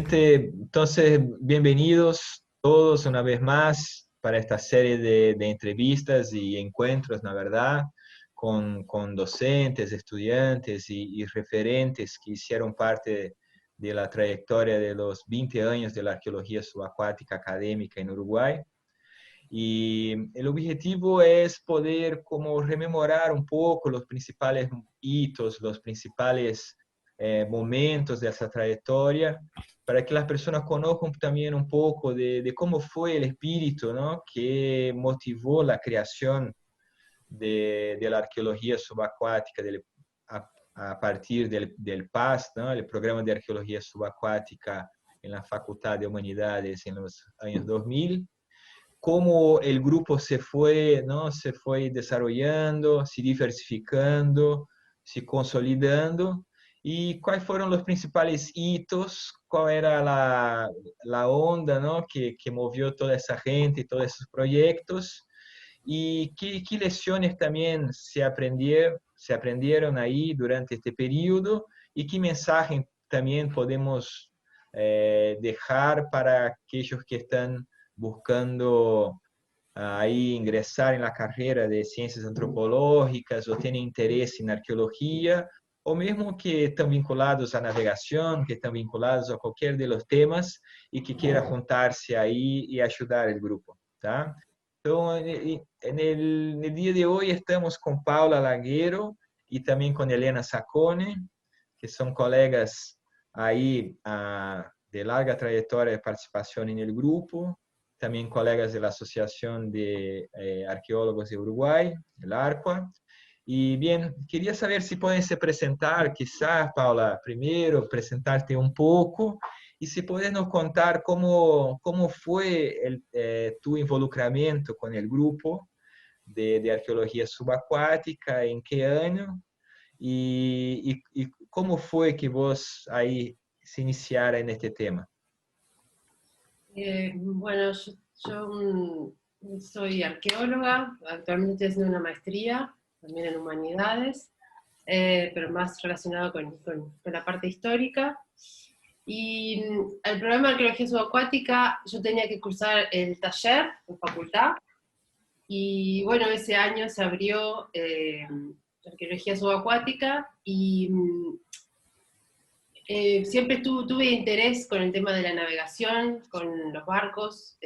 Excelente. Entonces, bienvenidos todos una vez más para esta serie de entrevistas y encuentros, la verdad, con docentes, estudiantes y referentes que hicieron parte de la trayectoria de los 20 años de la arqueología subacuática académica en Uruguay. Y el objetivo es poder como rememorar un poco los principales hitos, los principales momentos de esa trayectoria, para que las personas conozcan también un poco de cómo fue el espíritu, ¿no?, que motivó la creación de la arqueología subacuática a partir del PAS, ¿no?, el Programa de Arqueología Subacuática en la Facultad de Humanidades en los años 2000, cómo el grupo se fue, ¿no?, se fue desarrollando, se diversificando, se consolidando, y cuáles fueron los principales hitos, cuál era la onda, ¿no?, que movió toda esa gente y todos esos proyectos, y qué lecciones también se aprendieron ahí durante este periodo, y qué mensaje también podemos dejar para aquellos que están buscando ahí ingresar en la carrera de ciencias antropológicas o tienen interés en arqueología, o mesmo que están vinculados a navegación, que están vinculados a cualquier de los temas y que quiera juntarse ahí y ayudar al grupo, ¿tá? Entonces, en el día de hoy estamos con Paula Laguero y también con Elena Saccone, que son colegas ahí de larga trayectoria de participación en el grupo, también colegas de la Asociación de Arqueólogos de Uruguay, el ARCUA. Y bien, quería saber si puedes presentar, quizás, Paula, primero presentarte un poco y si puedes nos contar cómo fue tu involucramiento con el grupo de arqueología subacuática, en qué año y cómo fue que vos ahí se iniciara en este tema. Bueno, yo, soy arqueóloga, actualmente estoy haciendo una maestría, también en humanidades, pero más relacionado con la parte histórica. Y el programa de arqueología subacuática, yo tenía que cursar el taller en facultad, y bueno, ese año se abrió arqueología subacuática, y siempre tuve interés con el tema de la navegación, con los barcos.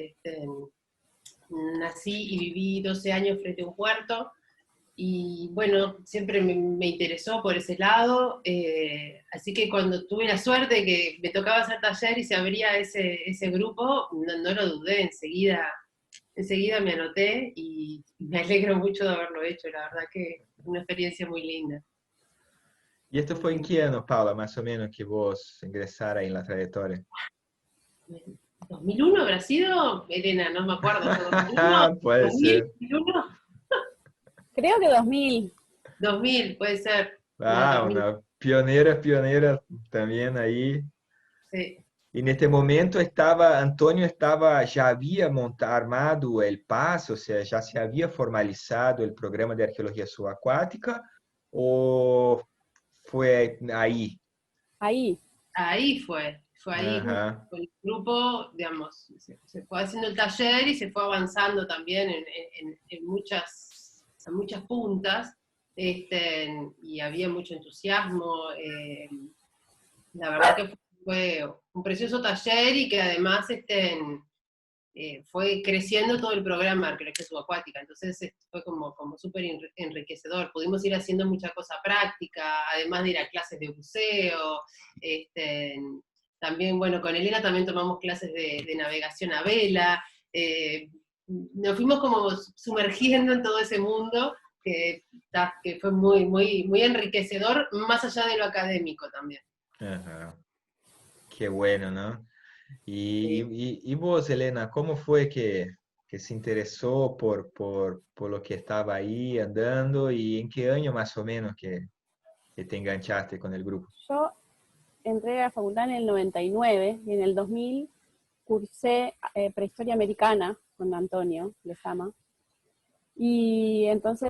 Nací y viví 12 años frente a un puerto, y bueno, siempre me interesó por ese lado, así que cuando tuve la suerte de que me tocaba hacer taller y se abría ese grupo, no lo dudé, enseguida me anoté, y me alegro mucho de haberlo hecho, la verdad que una experiencia muy linda. ¿Y esto fue en qué año, Paula, más o menos, que vos ingresara en la trayectoria? ¿2001 habrá sido, Elena? No me acuerdo, ¿fue 2001? Puede ¿2000? ser. ¿2001? Creo que 2000. 2000, puede ser. No, 2000, Una pionera también ahí. sí. Y en este momento Antonio ya había armado el PAS, o sea, ya se había formalizado el programa de arqueología subacuática, o fue ahí. Ahí. Ahí fue ahí justo Ajá. con el grupo, digamos, se fue haciendo el taller y se fue avanzando también en muchas puntas, y había mucho entusiasmo. La verdad que fue un precioso taller, y que además fue creciendo todo el programa de arqueología subacuática, entonces fue como súper enriquecedor. Pudimos ir haciendo mucha cosa práctica, además de ir a clases de buceo. este, También, bueno, con Elena también tomamos clases de navegación a vela. Nos fuimos como sumergiendo en todo ese mundo que fue muy enriquecedor, más allá de lo académico también. Ajá. Qué bueno, ¿no? Sí. Y vos, Elena, ¿cómo fue que se interesó por lo que estaba ahí andando y en qué año más o menos que te enganchaste con el grupo? Yo entré a la facultad en el 99 y en el 2000 cursé prehistoria americana con Antonio Lezama. Y entonces,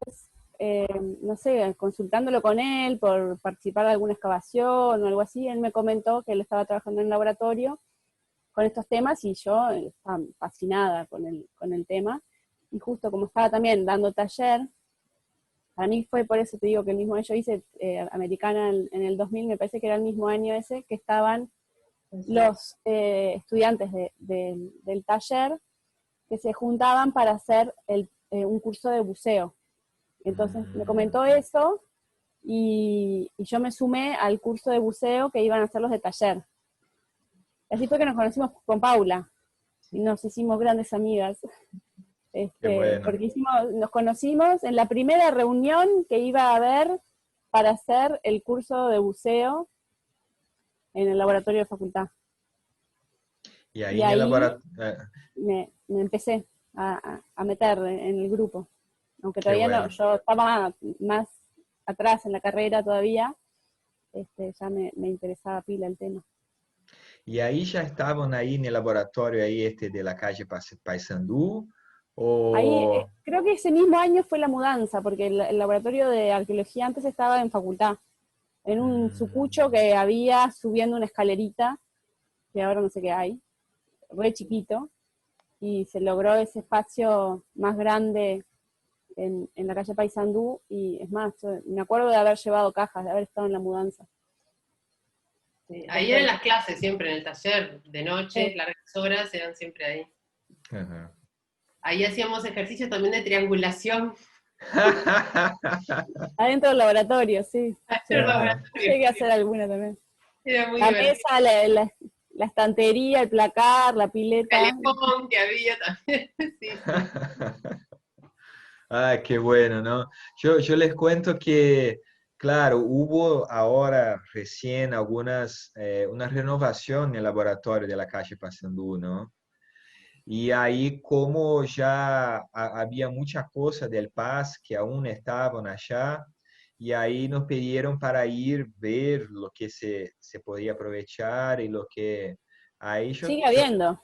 no sé, consultándolo con él por participar de alguna excavación o algo así, él me comentó que él estaba trabajando en un laboratorio con estos temas, y yo estaba fascinada con el tema. Y justo como estaba también dando taller, para mí fue por eso te digo que el mismo año, yo hice Americana en el 2000, me parece que era el mismo año ese, que estaban los estudiantes del taller que se juntaban para hacer un curso de buceo. Entonces me comentó eso, y yo me sumé al curso de buceo que iban a hacer los de taller. Así fue que nos conocimos con Paula, y nos hicimos grandes amigas. Qué bueno. Porque nos conocimos en la primera reunión que iba a haber para hacer el curso de buceo en el laboratorio de facultad. Y ahí Y en el ahí laboratorio... me empecé a meter en el grupo. Aunque Qué todavía no, bueno. yo estaba más atrás en la carrera todavía, ya me interesaba pila el tema. Y ahí ya estaban ahí en el laboratorio ahí de la calle Paysandú, o... Ahí, creo que ese mismo año fue la mudanza, porque el laboratorio de arqueología antes estaba en facultad, en un sucucho que había subiendo una escalerita, que ahora no sé qué hay, re chiquito, y se logró ese espacio más grande en la calle Paysandú, y es más, yo me acuerdo de haber llevado cajas, de haber estado en la mudanza. Sí, ahí eran las clases siempre, en el taller, de noche, Sí. largas horas, eran siempre ahí. Ajá. Ahí hacíamos ejercicios también de triangulación. Adentro del laboratorio, sí. Adentro del laboratorio. Llegué a hacer alguna también. Era muy La divertido. mesa, la estantería, el placar, la pileta. Calefón que había también. Sí, sí. Ay, qué bueno, ¿no? Yo les cuento que, claro, hubo ahora recién una renovación en el laboratorio de la calle Paysandú, ¿no? Y ahí como ya había muchas cosas del PAS que aún estaban allá, y ahí nos pidieron para ir ver lo que se podía aprovechar y lo que ahí Sigue habiendo.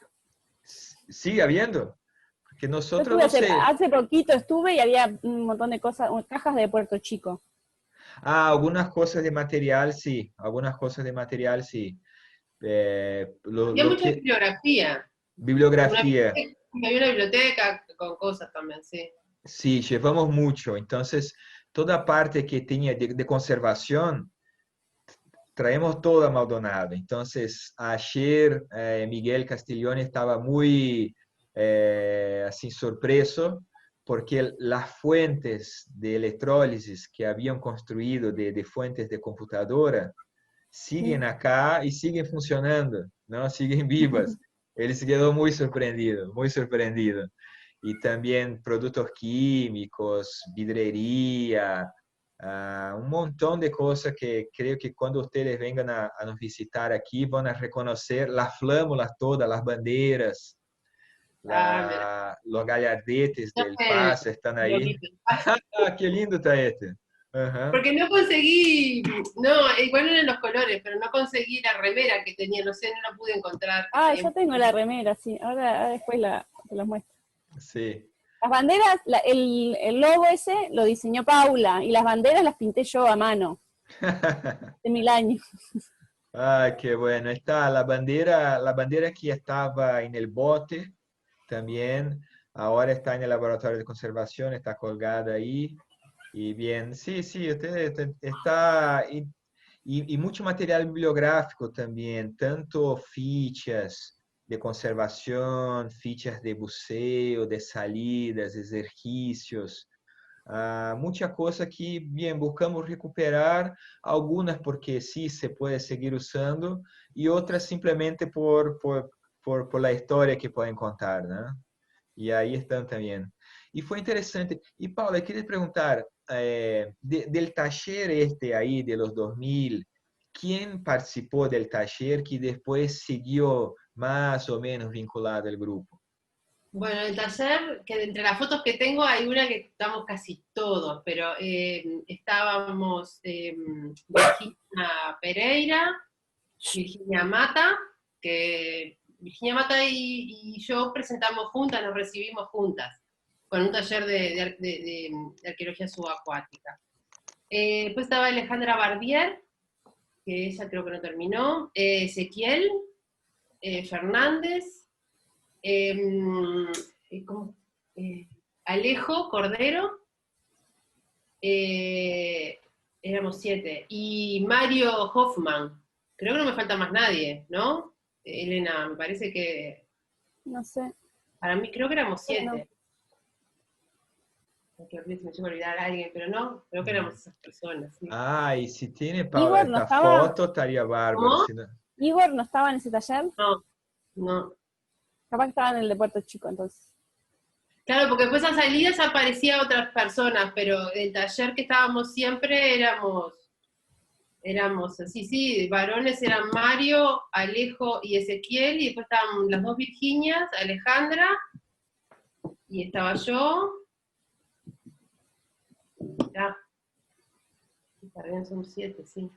sigue habiendo, porque Yo nosotros estuve no sé. hace poquito estuve y había un montón de cosas, cajas de Puerto Chico. Ah, algunas cosas de material sí, algunas cosas de material sí. Había Lo mucha que, bibliografía. bibliografía, Había una biblioteca con cosas también, sí. sí, llevamos mucho. Entonces, toda parte que tenía de conservación, traemos toda a Maldonado. Entonces, ayer Miguel Castiglione estaba muy así sorpreso porque las fuentes de electrólisis que habían construido de fuentes de computadora siguen acá y siguen funcionando, ¿no? Siguen vivas. Él se quedó muy sorprendido, muy sorprendido. Y también productos químicos, vidrería, un montón de cosas que creo que cuando ustedes vengan a nos visitar aquí van a reconocer las flâmulas todas, las banderas, Mira. los gallardetes No del fue PAS están el ahí. loguito. Ah, qué lindo está este. Ajá. Porque no conseguí, no, igual eran los colores, pero no conseguí la remera que tenía, no sé, no la pude encontrar. Que Ah, salía yo tengo la remera, sí. Ahora después te la muestro. Sí. Las banderas, el logo ese lo diseñó Paula, y las banderas las pinté yo a mano, de 1000 años. Ay, qué bueno. Está la bandera que estaba en el bote también, ahora está en el laboratorio de conservación, está colgada ahí. Y bien, sí, sí, está, y mucho material bibliográfico también, tanto fichas de conservación, fichas de buceo, de salidas, ejercicios. Mucha cosa que, bien, buscamos recuperar, algunas porque sí se puede seguir usando y otras simplemente por la historia que pueden contar, ¿no? Y ahí están también. Y fue interesante. Y Paula, quería preguntar, del taller este ahí de los 2000, ¿quién participó del taller que después siguió más o menos vinculado al grupo? Bueno, el taller, que entre las fotos que tengo hay una que estamos casi todos, pero estábamos Virginia Pereira, Virginia Mata, que Virginia Mata y yo presentamos juntas, nos recibimos juntas, con un taller de arqueología subacuática. Después estaba Alejandra Barbier, que ella creo que no terminó, Ezequiel, Fernández, Alejo Cordero, éramos 7, y Mario Hoffman. Creo que no me falta más nadie, ¿no? Elena, me parece que... No sé. Para mí creo que éramos 7. Bueno. Que me llevo a olvidar a alguien, pero no, creo que éramos esas personas. ¿Sí? Ah, y si tiene, Paula, Igor no esta estaba. foto, estaría bárbaro. ¿Cómo? Si no- Igor no estaba en ese taller. No. Capaz que estaba en el de Puerto Chico, entonces. Claro, porque después a salidas aparecían otras personas, pero el taller que estábamos siempre éramos así, sí, varones eran Mario, Alejo y Ezequiel, y después estaban las 2 Virginias, Alejandra, y estaba yo. Ya. También son 7, sí.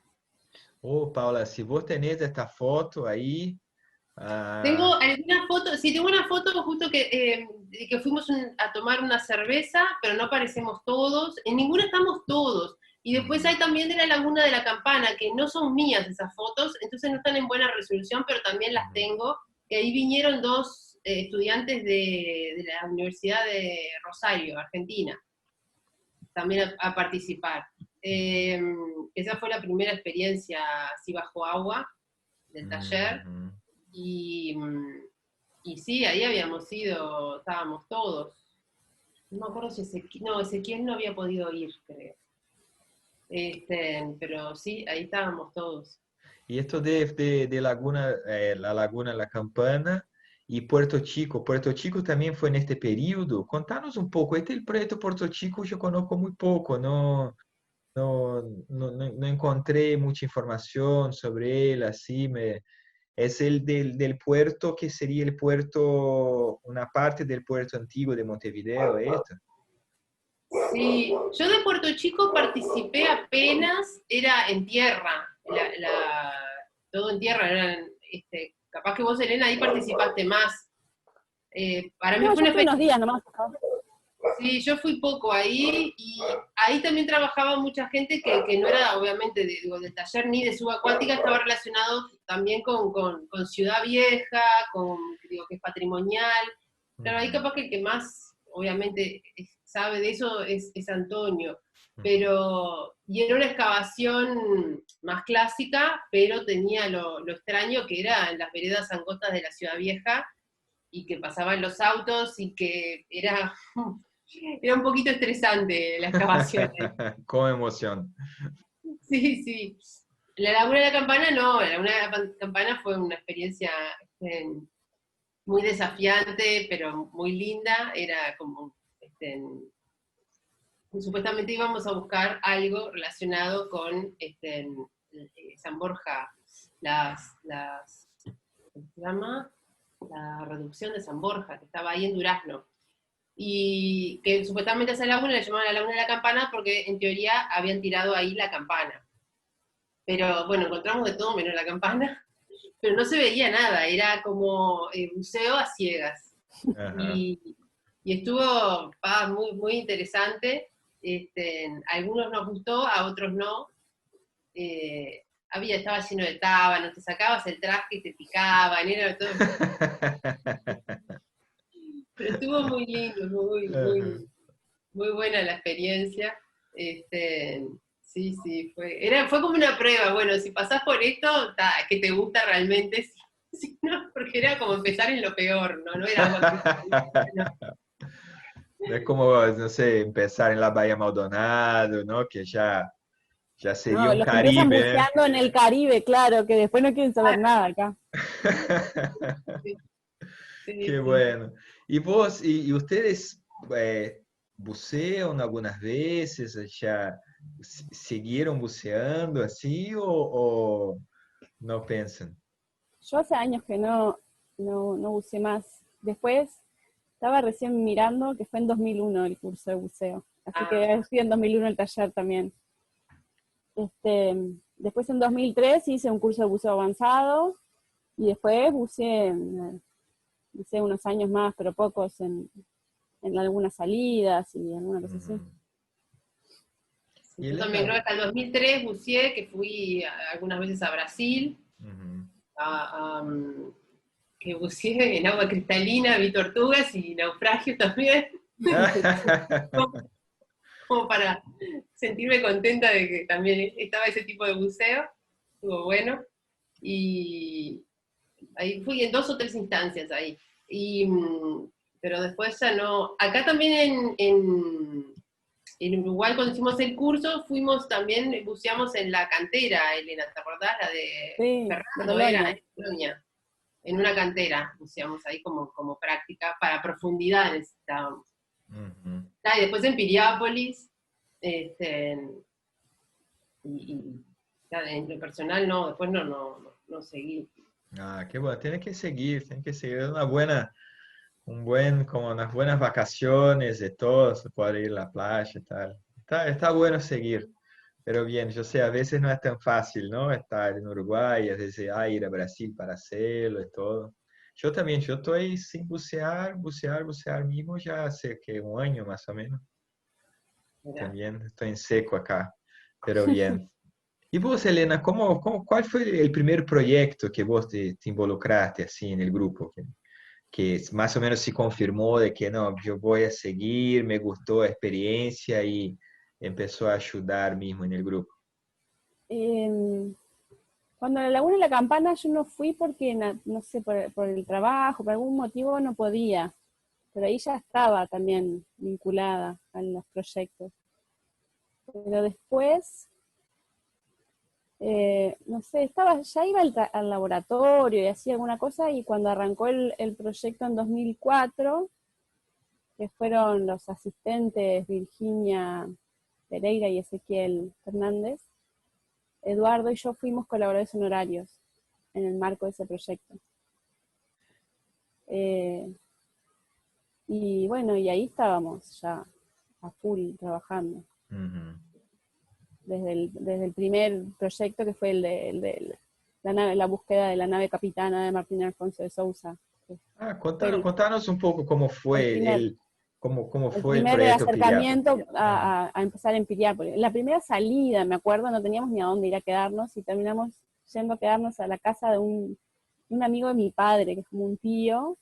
Oh, Paula, si vos tenés esta foto ahí... Tengo alguna foto, sí, tengo una foto justo que fuimos a tomar una cerveza, pero no aparecemos todos, en ninguna estamos todos. Y después hay también de la Laguna de la Campana, que no son mías esas fotos, entonces no están en buena resolución, pero también las tengo, que ahí vinieron 2 estudiantes de la Universidad de Rosario, Argentina, también a participar. Esa fue la primera experiencia así bajo agua del taller. Y sí, ahí habíamos ido, estábamos todos. No me acuerdo si Ezequiel no había podido ir, creo. Pero sí, ahí estábamos todos. Y esto de Laguna, la Laguna La Campana y Puerto Chico. Puerto Chico también fue en este periodo. Contanos un poco. Este el proyecto Puerto Chico yo conozco muy poco, no encontré mucha información sobre él, así es el del puerto que sería el puerto, una parte del puerto antiguo de Montevideo, ¿esto? Sí, yo de Puerto Chico participé apenas, era en tierra, todo en tierra, capaz que vos, Elena, ahí participaste más. Para mí No, fue yo una fui unos días nomás. Sí, yo fui poco ahí, y ahí también trabajaba mucha gente que no era obviamente del taller ni de subacuática, estaba relacionado también con Ciudad Vieja, que es patrimonial. Claro, ahí capaz que el que más obviamente sabe de eso es Antonio, y era una excavación más clásica, pero tenía lo extraño que era en las veredas angostas de la Ciudad Vieja, y que pasaban los autos, y que era un poquito estresante la excavación. Con emoción. Sí, sí. La Laguna de la Campana no, la Laguna de la Campana fue una experiencia muy desafiante, pero muy linda. Era como, supuestamente íbamos a buscar algo relacionado con San Borja, ¿cómo se llama? La reducción de San Borja, que estaba ahí en Durazno. Y que supuestamente a esa laguna le llamaban la Laguna de la Campana porque en teoría habían tirado ahí la campana. Pero bueno, encontramos de todo menos la campana, pero no se veía nada, era como buceo a ciegas. Y estuvo muy, muy interesante. A algunos nos gustó, a otros no. Estaba lleno de tábanos, te sacabas el traje y te picaban, era todo. Pero estuvo muy lindo, muy, muy, muy buena la experiencia. Sí, sí, fue como una prueba. Bueno, si pasás por esto, que te gusta realmente, si no, porque era como empezar en lo peor, ¿no? No era algo No es como, no sé, empezar en la Bahía Maldonado, ¿no? Que ya sería No, un los que empiezan Caribe, ¿eh? buceando en el Caribe, claro, que después no quieren saber nada acá. Sí, sí, Qué sí. bueno. ¿Y vos, y ustedes bucean algunas veces? ¿Ya siguieron buceando así o no piensan? Yo hace años que no buceé más. Después estaba recién mirando que fue en 2001 el curso de buceo. Así que fui en 2001 el taller también. Después en 2003 hice un curso de buceo avanzado y después buceé unos años más, pero pocos, en algunas salidas y alguna cosa así. Y Yo también creo que hasta el 2003 buceé, que fui algunas veces a Brasil, que buceé en agua cristalina, vi tortugas y naufragios también, como para sentirme contenta de que también estaba ese tipo de buceo, estuvo bueno, y ahí fui en 2 o 3 instancias ahí, pero después ya no, acá también en Uruguay cuando hicimos el curso, fuimos también, buceamos en la cantera, Elena, ¿te acordás? La de Sí, de Fernando era, Bolonia. en Colonia. En una cantera, buceamos ahí como práctica, para profundidad necesitábamos. Ujú. Y después en Piriápolis, este, en lo personal no, después no seguí. Ah, qué bueno, tiene que seguir, es una buena, como unas buenas vacaciones de todo, se puede ir a la playa y tal. Está bueno seguir, pero bien, yo sé, a veces no es tan fácil, ¿no? Estar en Uruguay, a veces ir a Brasil para hacerlo y todo. Yo también, yo estoy sin bucear mismo ya hace que un año más o menos. Mirá. También estoy en seco acá, pero bien. Y vos, Elena, cuál fue el primer proyecto que vos te involucraste así en el grupo? Que más o menos se confirmó de que no, yo voy a seguir, me gustó la experiencia y empezó a ayudar mismo en el grupo. Em, Cuando la Laguna de la Campana yo no fui porque, no sé, por el trabajo, por algún motivo no podía, pero ahí ya estaba también vinculada a los proyectos. Pero después, no sé, ya iba al laboratorio y hacía alguna cosa, y cuando arrancó el proyecto en 2004, que fueron los asistentes Virginia Pereira y Ezequiel Fernández, Eduardo y yo fuimos colaboradores honorarios en el marco de ese proyecto. Y bueno, y ahí estábamos ya a full trabajando. Ujú. Desde el primer proyecto, que fue la búsqueda de la nave capitana de Martín Alfonso de Sousa. Ah, Fue contanos un poco cómo el fue primer, cómo el fue el primer proyecto Piriápolis. acercamiento Ajá. a empezar en Piriápolis. La primera salida, me acuerdo, no teníamos ni a dónde ir a quedarnos y terminamos yendo a quedarnos a la casa de un amigo de mi padre, que es como un tío,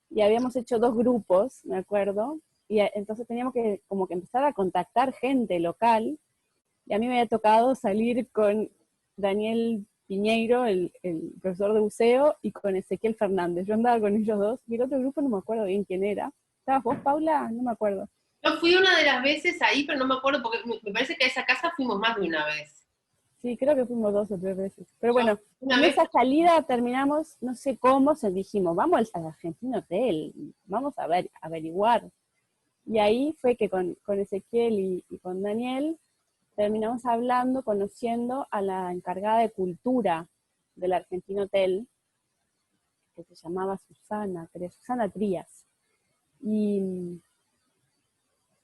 y habíamos hecho 2 grupos, me acuerdo, y entonces teníamos que como que empezar a contactar gente local, y a mí me había tocado salir con Daniel Piñeiro, el profesor de buceo, y con Ezequiel Fernández. Yo andaba con ellos dos, y el otro grupo no me acuerdo bien quién era. ¿Estabas vos, Paula? No me acuerdo. Yo fui una de las veces ahí, pero no me acuerdo, porque me parece que a esa casa fuimos más de una vez. Sí, creo que fuimos 2 o 3 veces. Pero Yo bueno, una en vez, esa salida terminamos, no sé cómo, dijimos, vamos al Argentino Hotel, vamos a averiguar. Y ahí fue que con Ezequiel y con Daniel terminamos hablando, conociendo a la encargada de cultura del Argentino Hotel, que se llamaba Susana, creo, Susana Trías. Y,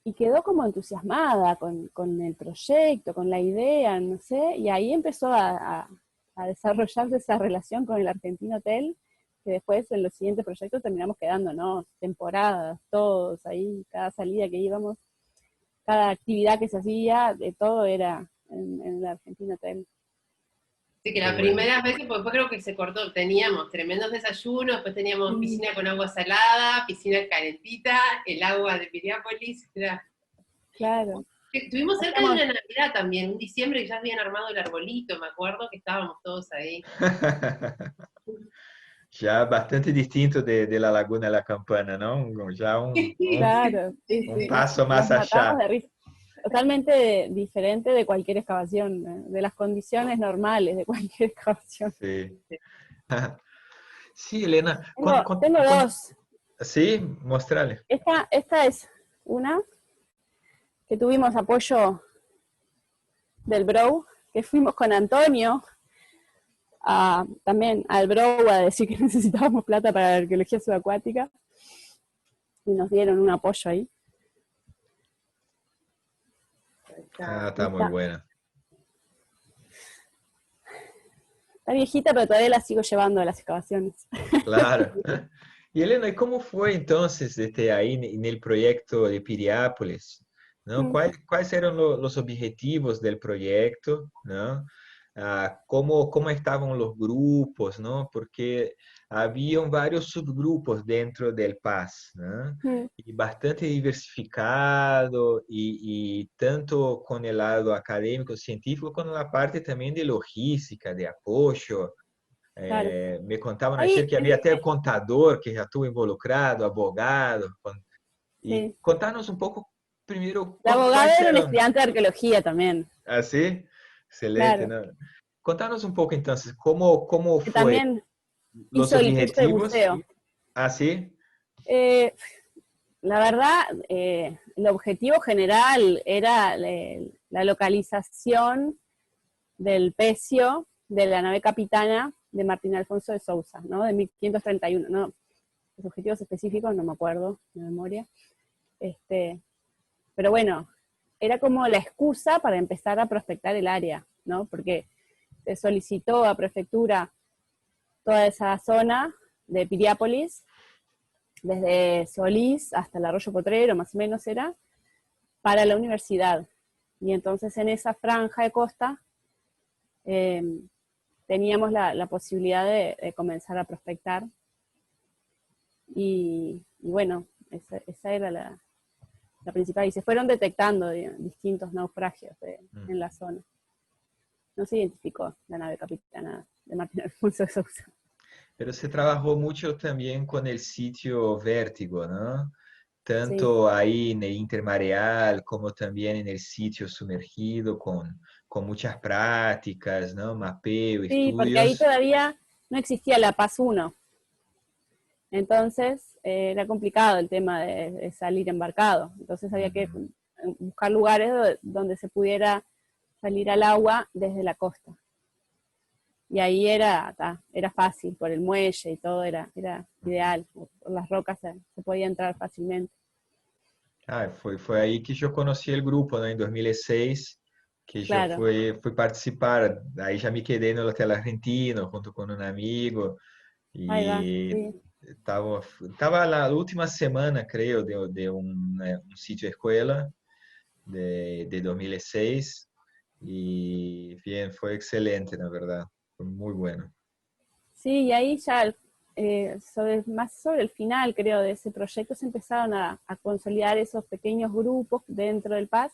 y quedó como entusiasmada con el proyecto, con la idea, no sé, y ahí empezó a desarrollarse esa relación con el Argentino Hotel, que después en los siguientes proyectos terminamos quedándonos temporadas, todos ahí, cada salida que íbamos, cada actividad que se hacía, de todo era en el Argentino Hotel. sí que Qué la bueno. primera vez, porque después creo que se cortó, teníamos tremendos desayunos, después teníamos Sí, piscina con agua salada, piscina calentita, el agua de Piriápolis, claro. estuvimos cerca de Hacíamos, una Navidad también, un diciembre que ya habían armado el arbolito, me acuerdo que estábamos todos ahí. Ya bastante distinto de la Laguna de la Campana, ¿no? Ya claro, sí, un sí, paso nos más matamos allá. de risa. Totalmente diferente de cualquier excavación, de las condiciones normales de cualquier excavación. Sí. Sí, Elena. Tengo dos. Sí, mostrale. Esta es una que tuvimos apoyo del Brow, que fuimos con Antonio también al Brow a decir que necesitábamos plata para la arqueología subacuática, y nos dieron un apoyo ahí. Ah, Y está muy buena. está viejita, pero todavía la sigo llevando a las excavaciones. Claro. Y Elena, ¿y cómo fue entonces desde ahí en el proyecto de Piriápolis? ¿No? ¿Cuáles eran los objetivos del proyecto? ¿No? cómo estaban los grupos, ¿no? Porque habían varios subgrupos dentro del PAS, ¿no? Mm, Y bastante diversificado y tanto con el lado académico, científico, con la parte también de logística, de apoyo. claro. Me contaban Ahí, ayer que había até contador que já estuvo involucrado, abogado. Y sí. contanos un poco primero El abogado cuáles era un eran. estudiante de arqueología también, ¿Así? Excelente, claro. ¿no? Contanos un poco entonces, ¿cómo Que fue también los hizo el curso de objetivos? buceo. ¿Así? Eh, la verdad, el objetivo general era la localización del pecio de la nave capitana de Martín Alfonso de Sousa, ¿no? De 1531, ¿no? Los objetivos específicos no me acuerdo de memoria. Este, pero bueno, era como la excusa para empezar a prospectar el área, ¿no? Porque se solicitó a prefectura toda esa zona de Piriápolis, desde Solís hasta el Arroyo Potrero, más o menos era, para la universidad. Y entonces en esa franja de costa eh, teníamos la posibilidad de comenzar a prospectar. Y bueno, esa era la principal. Y se fueron detectando distintos naufragios Mm. en la zona. No se identificó la nave capitana de Martín Alfonso de Sousa. Pero se trabajó mucho también con el sitio Vértigo, ¿no? Sí, Tanto ahí en el intermareal como también en el sitio sumergido, con muchas prácticas, ¿no? Mapeo, sí, porque ahí estudios. todavía no existía la Paz 1. Entonces era complicado el tema de salir embarcado. Entonces había que Ujú. buscar lugares donde se pudiera salir al agua desde la costa. Y ahí era fácil, por el muelle y todo era ideal. Por las rocas se podía entrar fácilmente. Ah, foi aí que eu conheci o grupo, né, em 2006, que já Claro, fui participar. Aí já me quedei no Hotel Argentino junto com um amigo ahí va, e sí. tava na última semana, creio, de um sítio escola de 2006 e bien, foi excelente, na verdade, foi muito bueno. Sí, y ahí ya, más sobre el final, creo, de ese proyecto se empezaron a consolidar esos pequeños grupos dentro del PAS,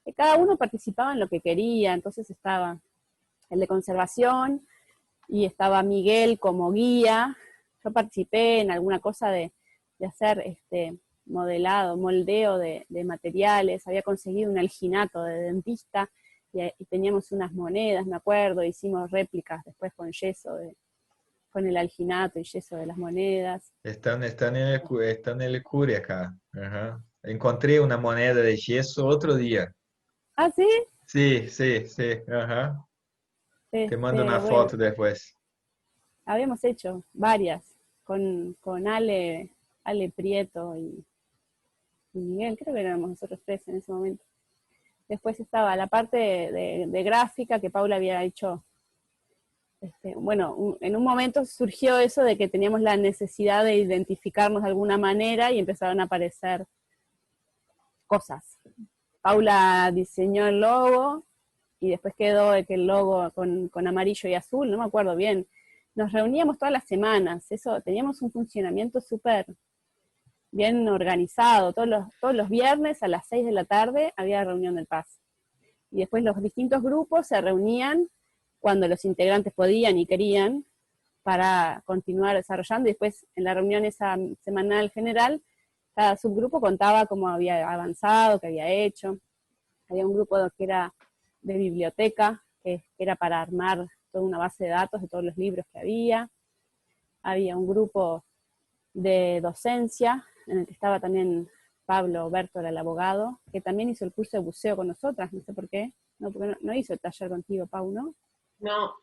que cada uno participaba en lo que quería. Entonces estaba el de conservación y estaba Miguel como guía. Yo participé en alguna cosa de hacer modelado, moldeo de materiales. Había conseguido un alginato de dentista y teníamos unas monedas, me acuerdo. Hicimos réplicas después con yeso, con el alginato y yeso de las monedas. Estão nele Cúria, cara. Aham. Encontrei uma moneda de gesso outro dia. Ah, sí, Sí, sí, sí. Ajá. Te mando una bueno, foto después. habíamos hecho varias con Ale Prieto y Miguel, creo que éramos nosotros tres en ese momento. Después estaba la parte de gráfica que Paula había hecho. Bueno, en un momento surgió eso de que teníamos la necesidad de identificarnos de alguna manera y empezaron a aparecer cosas. Paula diseñó el logo y después quedó que el logo con amarillo y azul, no me acuerdo bien. Nos reuníamos todas las semanas, eso, teníamos un funcionamiento súper bien organizado. Todos los viernes a las 6 de la tarde había reunión del PAS. Y después los distintos grupos se reunían cuando los integrantes podían y querían para continuar desarrollando. Y después en la reunión esa semanal general, cada subgrupo contaba cómo había avanzado, qué había hecho. Había un grupo que era de biblioteca, que era para armar toda una base de datos de todos los libros que había. Había un grupo de docencia, en el que estaba también Pablo Bertola, el abogado, que también hizo el curso de buceo con nosotras, no sé por qué. No, porque no hizo el taller contigo, Pau, ¿no? No,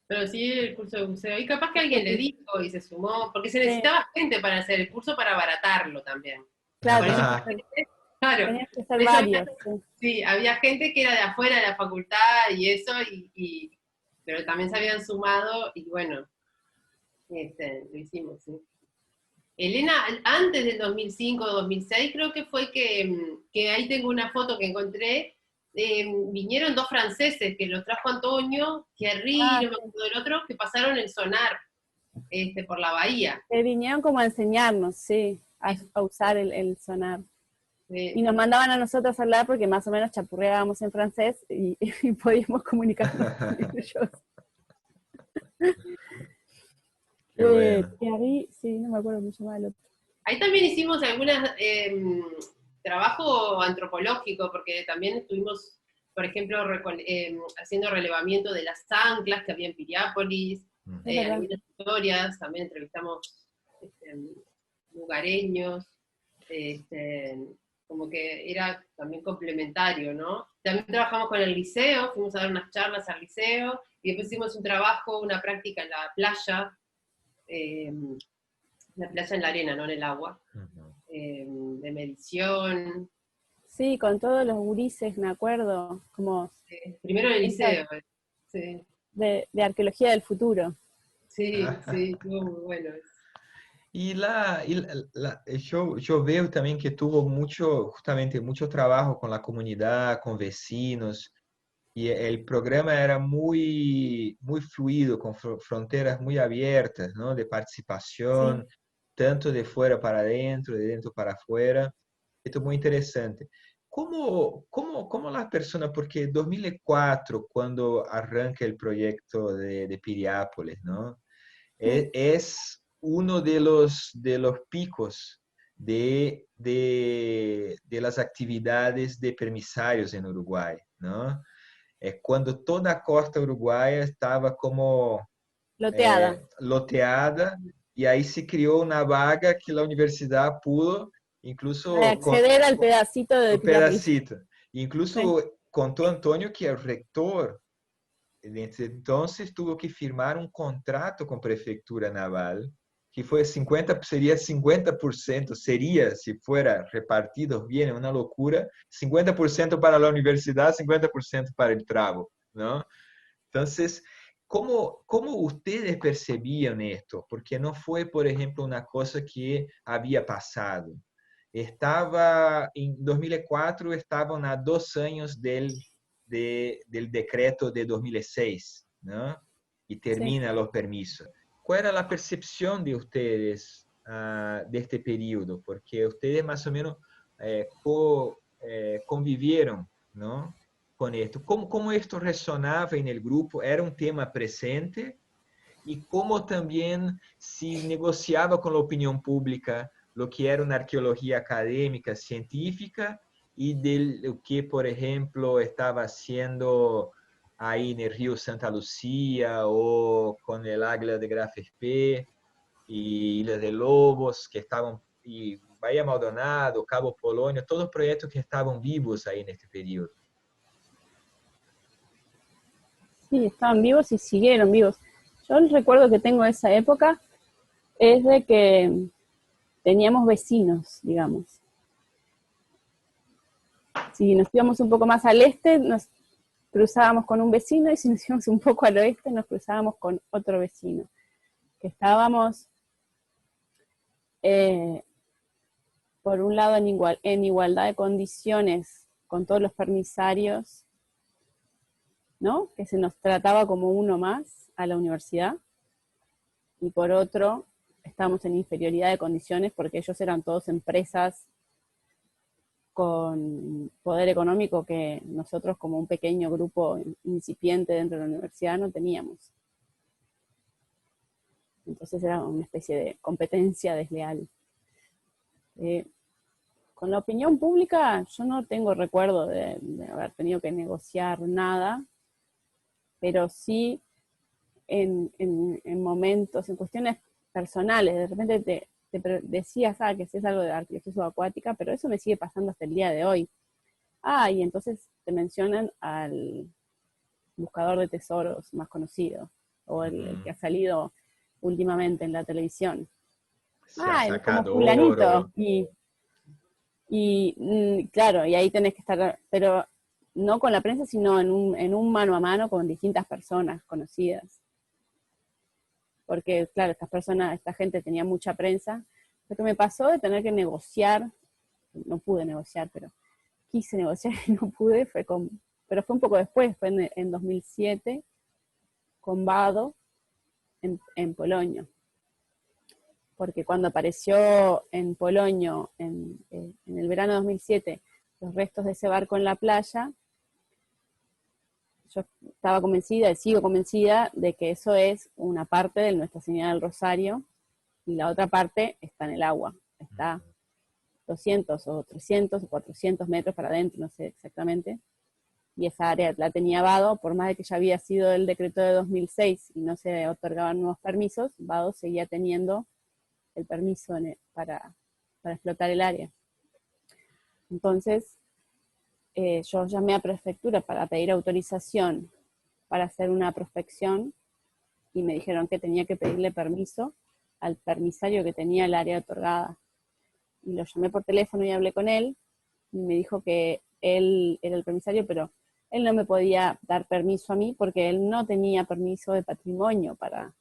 pero sí el curso de buceo. Y capaz que alguien le dijo y se sumó, porque se Sí, necesitaba gente para hacer el curso para abaratarlo también. claro, Por eso, claro, tenías que por ser eso varios. Sí. sí, había gente que era de afuera de la facultad y eso, pero también se habían sumado y bueno, lo hicimos, sí. Elena, antes del 2005 o 2006, creo que fue que ahí tengo una foto que encontré, vinieron dos franceses, que los trajo Antonio, Thierry, no me acuerdo del otro, que pasaron el sonar por la bahía. Que vinieron como a enseñarnos, sí, a usar el sonar. Y nos mandaban a nosotros a hablar porque más o menos chapurreábamos en francés y podíamos comunicarnos con ellos. Qué bueno. Thierry, sí, no me acuerdo mucho más del otro. Ahí también hicimos algunas trabajo antropológico, porque también estuvimos, por ejemplo, haciendo relevamiento de las anclas que había en Piriápolis, algunas historias, también entrevistamos lugareños, como que era también complementario, ¿no? También trabajamos con el liceo, fuimos a dar unas charlas al liceo, y después hicimos un trabajo, una práctica en la playa en la arena, no en el agua, de medición. Sí, con todos los gurises, me acuerdo, como... Primero en el liceo, sí. De arqueología del futuro. Sí, sí, estuvo muy bueno. Yo veo también que tuvo justamente mucho trabajo con la comunidad, con vecinos, y el programa era muy, muy fluido, con fronteras muy abiertas, ¿no? De participación, Sí. tanto de fuera para adentro, de dentro para afuera. Esto es muy interesante. ¿Cómo las personas, porque 2004, cuando arranca el proyecto de Piriápolis, ¿no? Es uno de los picos de las actividades de permisarios en Uruguay, ¿no? Cuando toda a costa uruguaya estaba como Loteada. loteada, y ahí se creó una vaga que la universidad pudo, Para incluso acceder al pedacito de un Piriápolis. pedacito. Sí. Incluso contó Antonio que el rector desde entonces tuvo que firmar un contrato con Prefectura Naval, que fue sería 50%, sería, si fuera repartido bien, una locura, 50% para la universidad, 50% para el trago, ¿no? Entonces, ¿cómo ustedes percibían esto? Porque no fue, por ejemplo, una cosa que había pasado. En 2004, estaban a 2 años del decreto de 2006, ¿no? Y Sí. termina los permisos. ¿Cuál era la percepción de ustedes de este periodo? Porque ustedes más o menos convivieron, ¿no? Con esto. ¿Cómo esto resonaba en el grupo? ¿Era un tema presente? Y cómo también se negociaba con la opinión pública lo que era una arqueología académica, científica, y de lo que, por ejemplo, estaba haciendo ahí en el río Santa Lucía o con el Águila de Grafespé y Isla de Lobos, que estaban, y Bahía Maldonado, Cabo Polonio, todos proyectos que estaban vivos ahí en este periodo. Sí, estaban vivos y siguieron vivos. Yo el recuerdo que tengo de esa época es de que teníamos vecinos, digamos. Si nos íbamos un poco más al este, nos cruzábamos con un vecino, y si nos íbamos un poco al oeste, nos cruzábamos con otro vecino. Que estábamos, por un lado, en igualdad de condiciones con todos los permisarios, ¿no? Que se nos trataba como uno más a la universidad, y por otro, estábamos en inferioridad de condiciones porque ellos eran todos empresas con poder económico que nosotros, como un pequeño grupo incipiente dentro de la universidad, no teníamos. Entonces era una especie de competencia desleal. Con la opinión pública yo no tengo recuerdo de haber tenido que negociar nada, pero sí en momentos, en cuestiones personales, de repente te decías, que si es algo de arqueología subacuática, pero eso me sigue pasando hasta el día de hoy. Y entonces te mencionan al buscador de tesoros más conocido, o el que ha salido últimamente en la televisión. Se ha Como sacado fulanito. oro. Claro, y ahí tenés que estar, pero no con la prensa, sino en un mano a mano con distintas personas conocidas. Porque, claro, esta gente tenía mucha prensa. Lo que me pasó de tener que negociar, no pude negociar, pero quise negociar y no pude, pero fue un poco después, fue en 2007, con Vado, en Polonio. Porque cuando apareció en Polonio, en el verano de 2007, los restos de ese barco en la playa, yo estaba convencida, y sigo convencida, de que eso es una parte de Nuestra Señora del Rosario, y la otra parte está en el agua, está 200 o 300 o 400 metros para adentro, no sé exactamente, y esa área la tenía Vado, por más de que ya había sido el decreto de 2006 y no se otorgaban nuevos permisos, Vado seguía teniendo el permiso para explotar el área. Entonces, yo llamé a prefectura para pedir autorización para hacer una prospección y me dijeron que tenía que pedirle permiso al permisario que tenía el área otorgada. Y lo llamé por teléfono y hablé con él, y me dijo que él era el permisario, pero él no me podía dar permiso a mí porque él no tenía permiso de patrimonio para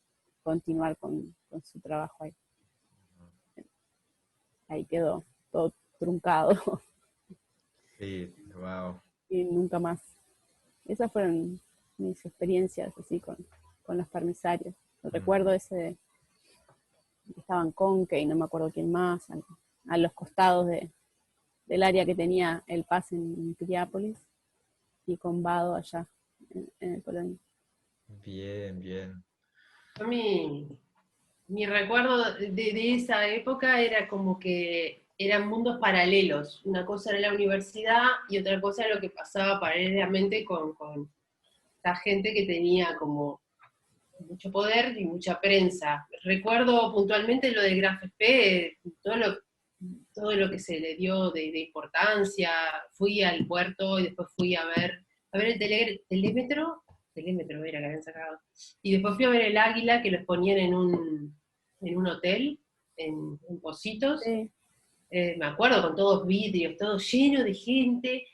continuar con su trabajo ahí. Ahí quedó todo truncado. Sí, wow. Y nunca más. Esas fueron mis experiencias así con los permisarios. Lo recuerdo ese que estaban Conque y no me acuerdo quién más, a los costados del área que tenía el PAS en Piriápolis, y con Vado allá en el Polonio. Bien, bien. Mi recuerdo de esa época era como que eran mundos paralelos. Una cosa era la universidad y otra cosa era lo que pasaba paralelamente con la gente que tenía como mucho poder y mucha prensa. Recuerdo puntualmente lo de Graf Spee, todo lo que se le dio de importancia. Fui al puerto y después fui a ver el telémetro era que habían sacado. Y después fui a ver el águila que los ponían en un hotel, en Pocitos. Sí. Me acuerdo, con todos vidrios, todo lleno de gente,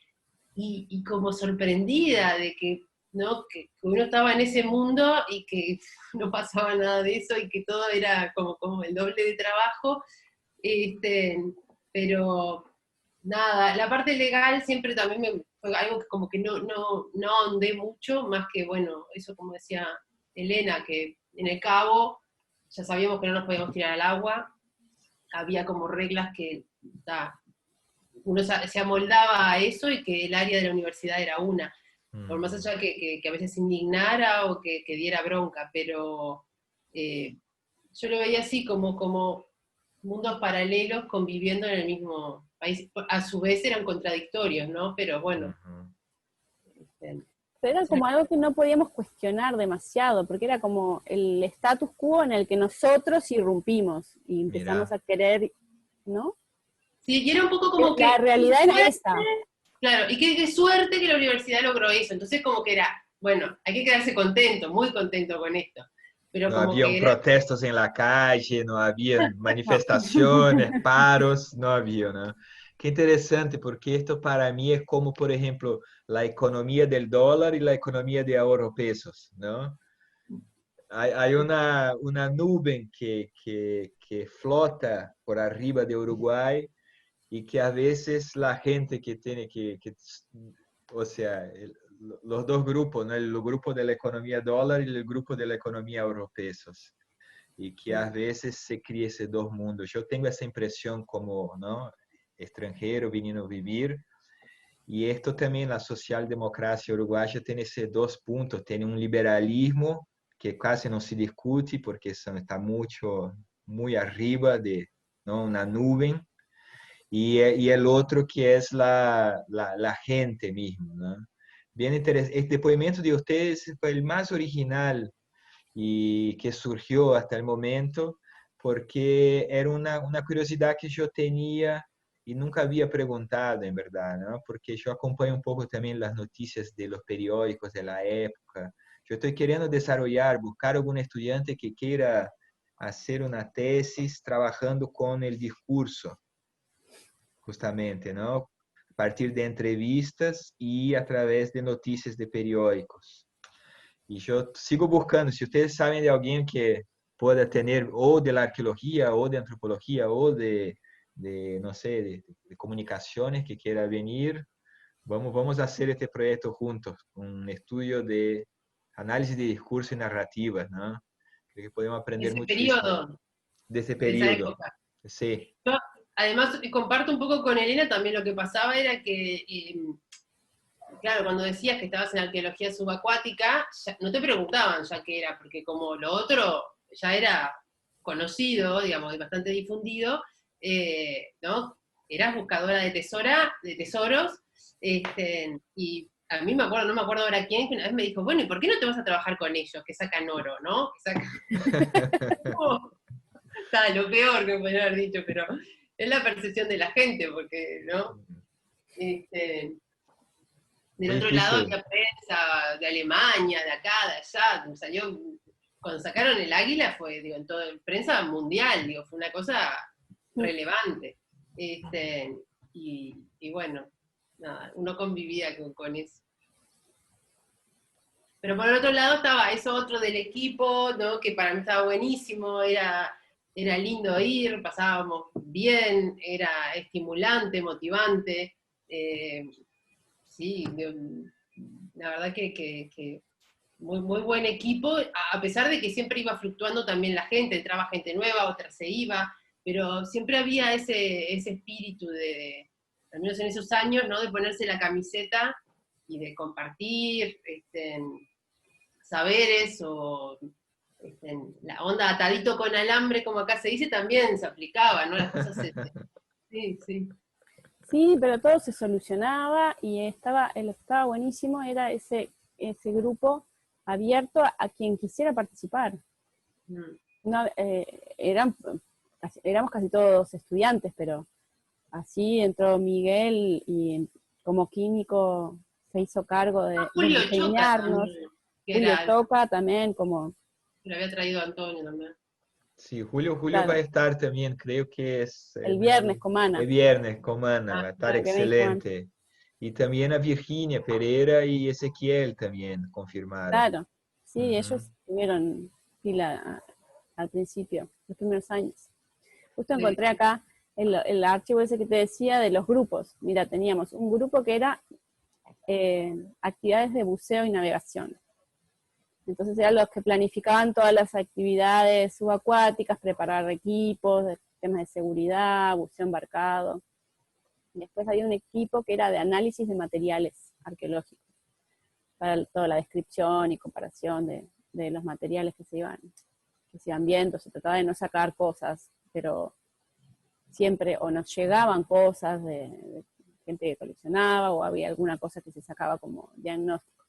y como sorprendida de que, ¿no? que uno estaba en ese mundo y que no pasaba nada de eso y que todo era como el doble de trabajo. Pero nada, la parte legal siempre también fue algo que como que no ahondé mucho, más que, bueno, eso como decía Elena, que en el Cabo ya sabíamos que no nos podíamos tirar al agua, había como reglas que uno se amoldaba a eso, y que el área de la universidad era una, por más allá que a veces indignara o que diera bronca, pero yo lo veía así como mundos paralelos conviviendo en el mismo país. A su vez eran contradictorios, ¿no? Pero bueno. Pero era como algo que no podíamos cuestionar demasiado, porque era como el status quo en el que nosotros irrumpimos y empezamos a querer, ¿no? Sí, y era un poco como que... La realidad era esa. Claro, y qué suerte que la universidad logró eso. Entonces como que era, bueno, hay que quedarse contento, muy contento con esto. Pero No como habían que protestos en la calle, no habían manifestaciones, paros, no había, ¿no? Qué interesante, porque esto para mí es como, por ejemplo, la economía del dólar y la economía de ahorro pesos, ¿no? Hay una nube que flota por arriba de Uruguay, y que a veces la gente que tiene o sea, los dos grupos, ¿no? El grupo de la economía dólar y el grupo de la economía europesos, y que a veces se cría ese dos mundos. Yo tengo esa impresión como, ¿no? Extranjero viniendo a vivir, y esto también, la socialdemocracia uruguaya tiene esos dos puntos, tiene un liberalismo que casi no se discute porque está muy arriba de, ¿no? Una nube, y el otro que es la gente misma, ¿no? Bien interesante. El depoimento de ustedes fue el más original y que surgió hasta el momento, porque era una curiosidad que yo tenía y nunca había preguntado, en verdad, ¿no? Porque yo acompaño un poco también las noticias de los periódicos de la época. Yo estoy queriendo buscar algún estudiante que quiera hacer una tesis trabajando con el discurso, justamente, ¿no? A partir de entrevistas y a través de noticias de periódicos. Y yo sigo buscando, si ustedes saben de alguien que pueda tener o de la arqueología o de antropología o de no sé, de comunicaciones que quiera venir, vamos a hacer este proyecto juntos, un estudio de análisis de discurso y narrativa, ¿no? Creo que podemos aprender Ese muchísimo periodo, de ese de esa periodo. época. Sí, Yo, además, comparto un poco con Elena también lo que pasaba era que, claro, cuando decías que estabas en arqueología subacuática, no te preguntaban ya qué era, porque como lo otro ya era conocido, digamos, y bastante difundido, ¿no? Eras buscadora de tesoros, y a mí me acuerdo, no me acuerdo ahora quién, que una vez me dijo, bueno, ¿y por qué no te vas a trabajar con ellos, que sacan oro, ¿no? Que sacan... Está, lo peor que podría haber dicho, pero es la percepción de la gente, porque, ¿no? Del muy otro lado difícil. había prensa de Alemania, de acá, de allá, salió, cuando sacaron el águila fue, digo, en toda prensa mundial, digo, fue una cosa relevante. Y bueno, nada, uno convivía con eso. Pero por el otro lado estaba eso otro del equipo, ¿no? Que para mí estaba buenísimo, era lindo ir, pasábamos bien, era estimulante, motivante. Sí, la verdad que muy, muy buen equipo, a pesar de que siempre iba fluctuando también la gente, entraba gente nueva, otra se iba, pero siempre había ese espíritu al menos en esos años, ¿no? De ponerse la camiseta y de compartir, saberes o la onda atadito con alambre, como acá se dice, también se aplicaba, ¿no? Las cosas sí, sí. Sí, pero todo se solucionaba y lo que estaba buenísimo era ese grupo abierto a quien quisiera participar. Mm. No, éramos casi todos estudiantes, pero así entró Miguel y como químico se hizo cargo de Julio Choca enseñarnos. también, que Julio era, Choca también, como, que lo había traído Antonio también. Sí, Julio va a claro, estar también, creo que es el viernes con el Ana, viernes con Ana, Ah, va a estar el que viene con Ana. excelente. Y también a Virginia Pereira y Ezequiel también confirmaron. Claro, sí, Ujú. ellos tuvieron fila al principio, los primeros años. Justo sí. encontré acá el archivo ese que te decía de los grupos. Mira, teníamos un grupo que era actividades de buceo y navegación. Entonces eran los que planificaban todas las actividades subacuáticas, preparar equipos, temas de seguridad, buceo embarcado. Y después había un equipo que era de análisis de materiales arqueológicos, para toda la descripción y comparación de los materiales que se iban viendo. Se trataba de no sacar cosas, pero siempre o nos llegaban cosas de gente que coleccionaba o había alguna cosa que se sacaba como diagnóstico.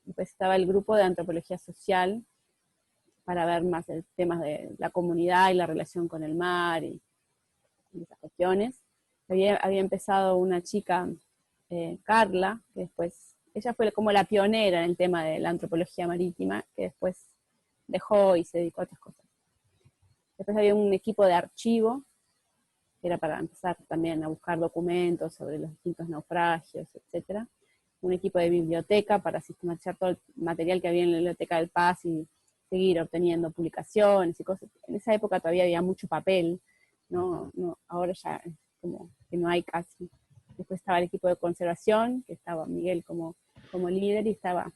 Después estaba el grupo de antropología social para ver más temas de la comunidad y la relación con el mar y esas cuestiones. Había empezado una chica, Carla, que después, ella fue como la pionera en el tema de la antropología marítima, que después dejó y se dedicó a otras cosas. Después había un equipo de archivo, que era para empezar también a buscar documentos sobre los distintos naufragios, etc. Un equipo de biblioteca para sistematizar todo el material que había en la Biblioteca del Paz y seguir obteniendo publicaciones y cosas. En esa época todavía había mucho papel, ¿no? Ahora ya es como que no hay casi. Después estaba el equipo de conservación, que estaba Miguel como líder, y estaba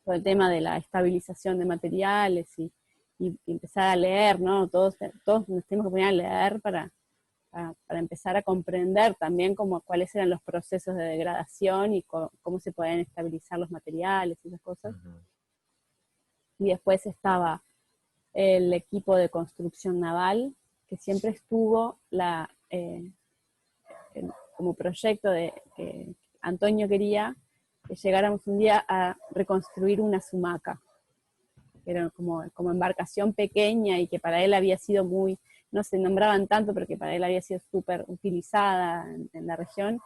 todo el tema de la estabilización de materiales y empezar a leer, ¿no? Todos nos tenemos que poner a leer para empezar a comprender también cuáles eran los procesos de degradación y cómo se pueden estabilizar los materiales y esas cosas. Ujú. Y después estaba el equipo de construcción naval, que siempre estuvo como proyecto de que Antonio quería que llegáramos un día a reconstruir una sumaca, que era como embarcación pequeña y que para él había sido no se nombraban tanto, pero que para él había sido súper utilizada en la región,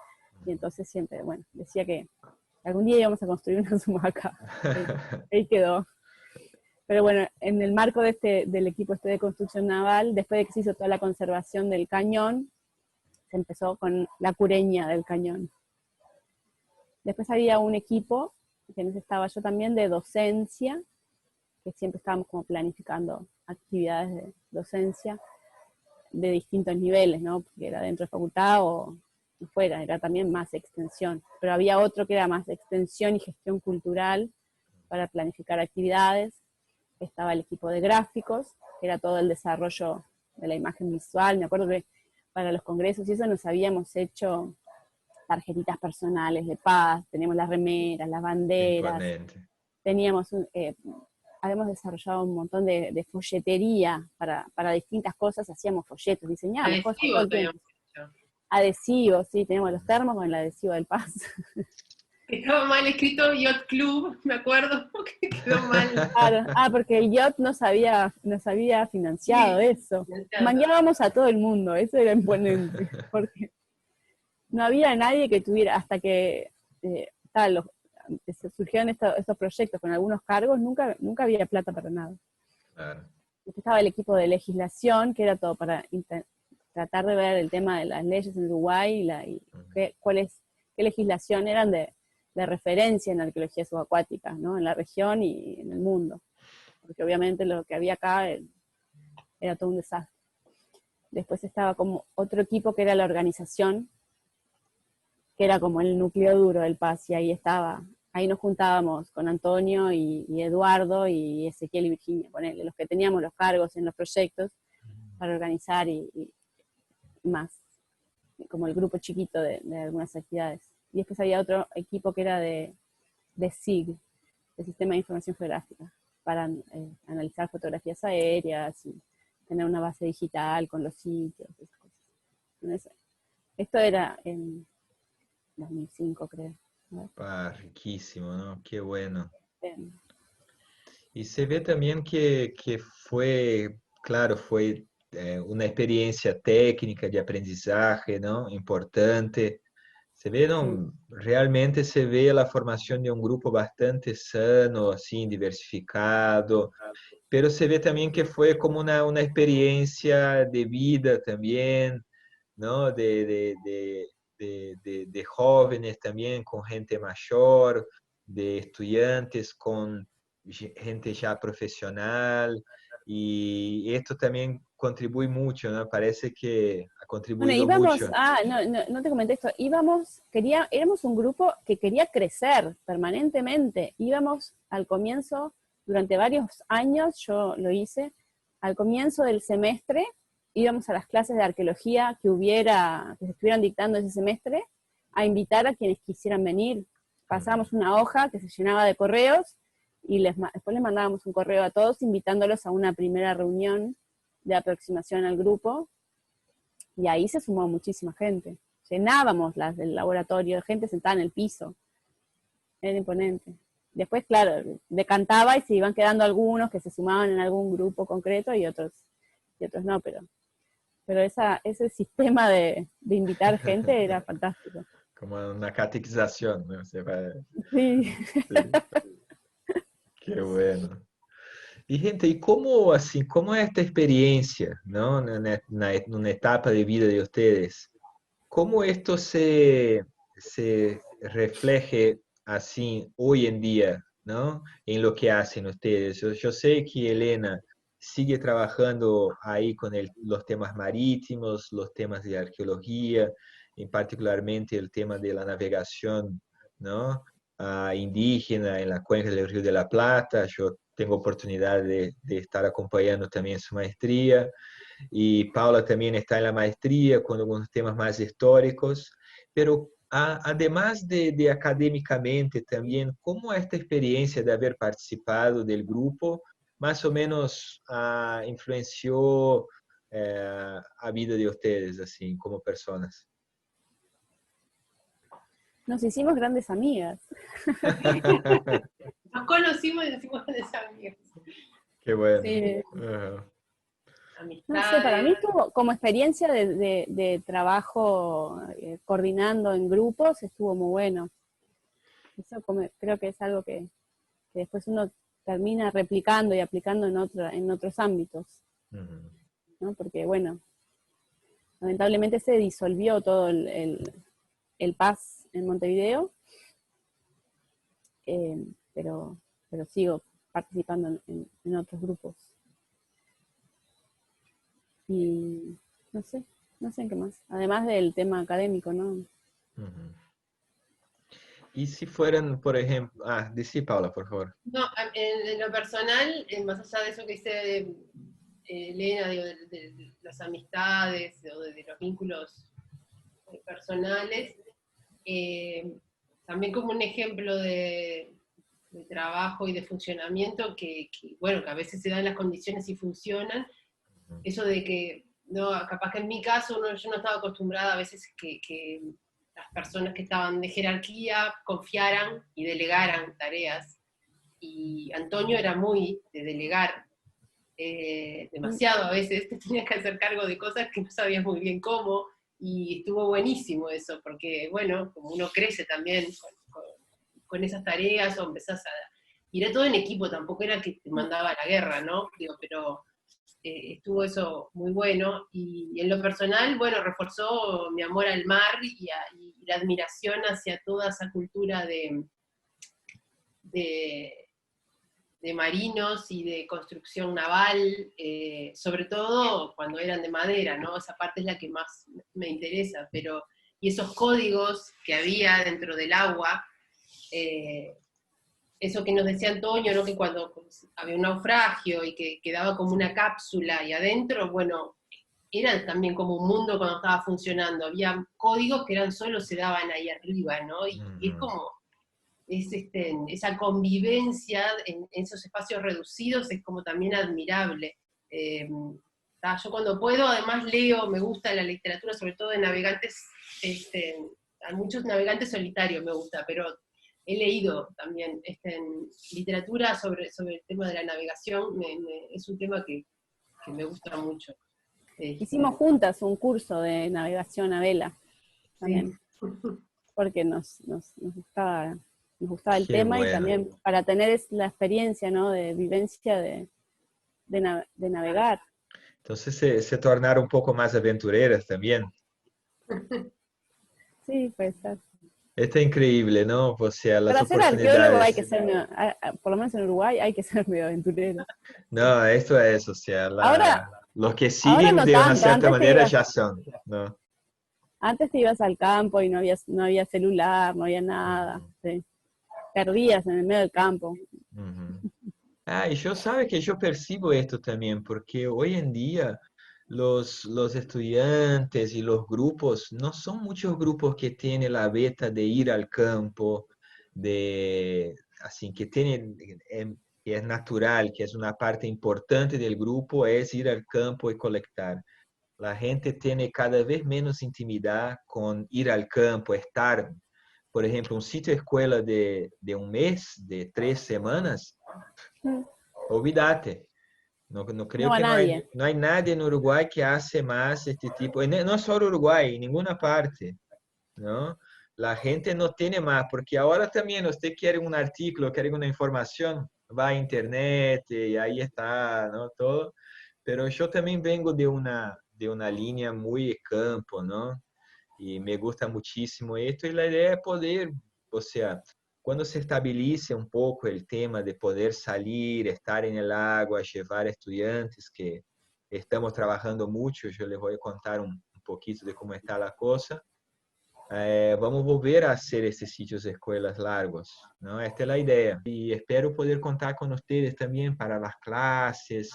y entonces siempre, bueno, decía que algún día íbamos a construir una sumaca. Ahí quedó. Pero bueno, en el marco del equipo de construcción naval, después de que se hizo toda la conservación del cañón, se empezó con la cureña del cañón. Después había un equipo, que en ese estaba yo también, de docencia, que siempre estábamos como planificando actividades de docencia de distintos niveles, ¿no? Porque era dentro de facultad o fuera, era también más extensión. Pero había otro que era más extensión y gestión cultural para planificar actividades. Estaba el equipo de gráficos, que era todo el desarrollo de la imagen visual. Me acuerdo que para los congresos y eso nos habíamos hecho tarjetitas personales de paz, teníamos las remeras, las banderas, Imponente. teníamos habíamos desarrollado un montón de folletería para distintas cosas, hacíamos folletos, diseñábamos cosas todo Adhesivo el tiempo. teníamos hecho. Adhesivos, sí, teníamos los termos con el adhesivo del Paz. Estaba mal escrito Yacht Club, me acuerdo, que quedó mal. Claro. Porque el yacht nos había financiado Sí, eso. financiado. Mangueábamos a todo el mundo, eso era imponente, porque no había nadie que tuviera, hasta que se surgieron estos proyectos con algunos cargos, nunca había plata para nada. Claro. Después estaba el equipo de legislación, que era todo para tratar de ver el tema de las leyes en Uruguay y qué legislación eran de referencia en arqueología subacuática, ¿no? En la región y en el mundo. Porque obviamente lo que había acá era todo un desastre. Después estaba como otro equipo que era la organización, que era como el núcleo duro del PAS, y ahí nos juntábamos con Antonio y Eduardo y Ezequiel y Virginia, ponele, los que teníamos los cargos en los proyectos para organizar y más, como el grupo chiquito de algunas actividades. Y después había otro equipo que era de SIG, de Sistema de Información Geográfica, para analizar fotografías aéreas y tener una base digital con los sitios, esas cosas. Entonces, esto era en 2005, creo, ¿no? Riquísimo, ¿no? Qué bueno. Em, Y se ve también que fue, claro, fue una experiencia técnica de aprendizaje, ¿no? Importante. Se ve, sí. ¿no? Realmente se ve la formación de un grupo bastante sano, así, diversificado, pero se ve también que fue como una experiencia de vida también, ¿no? De jóvenes también, con gente mayor, de estudiantes con gente ya profesional, y esto también contribuye mucho, ¿no? Parece que ha Bueno, contribuido mucho. no te comenté esto, éramos un grupo que quería crecer permanentemente, íbamos al comienzo, durante varios años, yo lo hice, al comienzo del semestre, íbamos a las clases de arqueología que se estuvieran dictando ese semestre, a invitar a quienes quisieran venir. Pasábamos una hoja que se llenaba de correos, y después les mandábamos un correo a todos invitándolos a una primera reunión de aproximación al grupo, y ahí se sumó muchísima gente. Llenábamos las del laboratorio, gente sentada en el piso. Era imponente. Después, claro, decantaba y se iban quedando algunos que se sumaban en algún grupo concreto y otros no, pero ese sistema de invitar gente era fantástico. Como una catequización, ¿no? Sí. Sí, qué bueno. Y gente, ¿y cómo así, cómo es esta experiencia, ¿no? En una etapa de vida de ustedes? ¿Cómo esto se refleje así hoy en día, ¿no? En lo que hacen ustedes. Yo sé que Elena sigue trabajando ahí con los temas marítimos, los temas de arqueología, en particularmente el tema de la navegación, ¿no? Indígena en la cuenca del Río de la Plata. Yo tengo oportunidad de estar acompañando también su maestría, y Paula también está en la maestría con algunos temas más históricos, pero además de académicamente también, ¿cómo esta experiencia de haber participado del grupo más o menos influenció a vida de ustedes, así, como personas? Nos hicimos grandes amigas. Nos conocimos y nos hicimos grandes amigos. Qué bueno. Sí. Ajá. No sé, para mí Amistades. estuvo como experiencia de trabajo coordinando en grupos, estuvo muy bueno. Eso creo que es algo que después uno termina replicando y aplicando en otros ámbitos, Ujú. ¿no? Porque, bueno, lamentablemente se disolvió todo el PAS en Montevideo, eh, pero, pero sigo participando en otros grupos. Y no sé, No sé en qué más. Además del tema académico, ¿no? Ujú. Y si fueran, por ejemplo, decí Paula, por favor. No, en lo personal, más allá de eso que dice Elena, digo, de las amistades o de los vínculos personales, también como un ejemplo de trabajo y de funcionamiento bueno, que a veces se dan las condiciones y funcionan, eso de que, no, capaz que en mi caso yo no estaba acostumbrada a veces que las personas que estaban de jerarquía confiaran y delegaran tareas, y Antonio era muy de delegar, demasiado a veces, te tenías que hacer cargo de cosas que no sabías muy bien cómo, y estuvo buenísimo eso, porque bueno, como uno crece también con esas tareas, o empezás a... Y era todo en equipo, tampoco era que te mandaba a la guerra, ¿no? Digo, pero estuvo eso muy bueno, y en lo personal, bueno, reforzó mi amor al mar y la admiración hacia toda esa cultura de, de marinos y de construcción naval, sobre todo cuando eran de madera, ¿no? Esa parte es la que más me interesa, pero, y esos códigos que había dentro del agua, eh, eso que nos decía Antonio, ¿no? Que cuando había un naufragio y que quedaba como una cápsula y adentro, bueno, era también como un mundo cuando estaba funcionando, había códigos que eran solo se daban ahí arriba, ¿no? Y es Ujú. como esa convivencia en esos espacios reducidos es como también admirable. Yo cuando puedo, además leo, me gusta la literatura, sobre todo de navegantes, a muchos navegantes solitarios me gusta, pero he leído también en literatura sobre el tema de la navegación, es un tema que me gusta mucho. Hicimos juntas un curso de navegación a vela Sí. también, porque nos gustaba el Qué tema y bueno. también para tener la experiencia, ¿no? De vivencia de navegar. Entonces se tornaron un poco más aventureras también. Sí, puede ser. Esto es increíble, ¿no? O sea, las Para ser arqueólogo hay que oportunidades. ser, por lo menos en Uruguay, hay que ser medio aventurero. No, esto es, o sea, Ahora, los que ahora siguen no de una tanto, cierta manera ya son, ¿no? antes te ibas al campo y no había celular, no había nada. Ujú, Te perdías en el medio del campo. ujú. Y yo sabe que yo percibo esto también, porque hoy en día los estudiantes y los grupos, no son muchos grupos que tienen la beta de ir al campo, de, así, que tienen, que es natural, que es una parte importante del grupo, es ir al campo y colectar. La gente tiene cada vez menos intimidad con ir al campo, estar, por ejemplo, un sitio escuela de un mes, de 3 semanas. Mm. Olvídate. No, no No creo va que no hay, nadie. no hay nadie en Uruguay que hace más este tipo, no solo Uruguay, en ninguna parte, ¿no? La gente no tiene más, porque ahora también usted quiere un artículo, quiere una información, va a internet y ahí está, ¿no? Todo. Pero yo también vengo de una línea muy de campo, ¿no? Y me gusta muchísimo esto y la idea es poder, o sea, cuando se estabilice un poco el tema de poder salir, estar en el agua, llevar estudiantes que estamos trabajando mucho, yo les voy a contar un poquito de cómo está la cosa. Vamos volver a hacer estos sitios de escuelas largos, ¿no? Esta es la idea. Y espero poder contar con ustedes también para las clases